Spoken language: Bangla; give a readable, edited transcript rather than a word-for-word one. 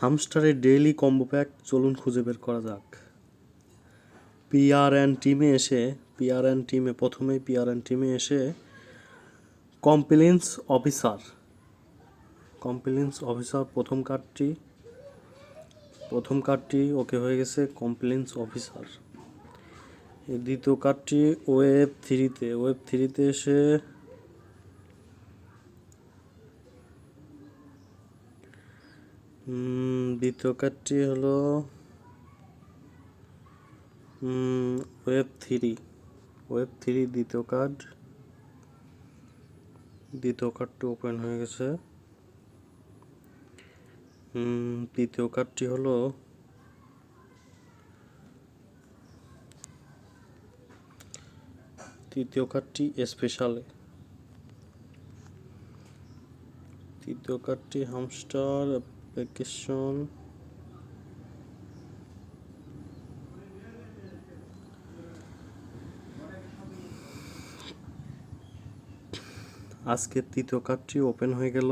হামস্টারের ডেইলি কম্বো প্যাক চলুন খুঁজে বের করা যাক। প্রথমেই পিআরএন টিমে এসে কমপ্লেন্স অফিসার প্রথম কার্ডটি ওকে হয়ে গেছে। Compliance officer. এই দ্বিতীয় কার্ডটি ওয়েব থ্রিতে এসে দ্বিতীয় কার্ডটি হলো ওয়েব থ্রি দ্বিতীয় কার্ডটি ওপেন হয়ে গেছে। তৃতীয় কার্ডটি হলো স্পেশালে। তৃতীয় কার্ডটি হামস্টার অ্যাপ্লিকেশন। আজকের তৃতীয় কার্ডটি ওপেন হয়ে গেল।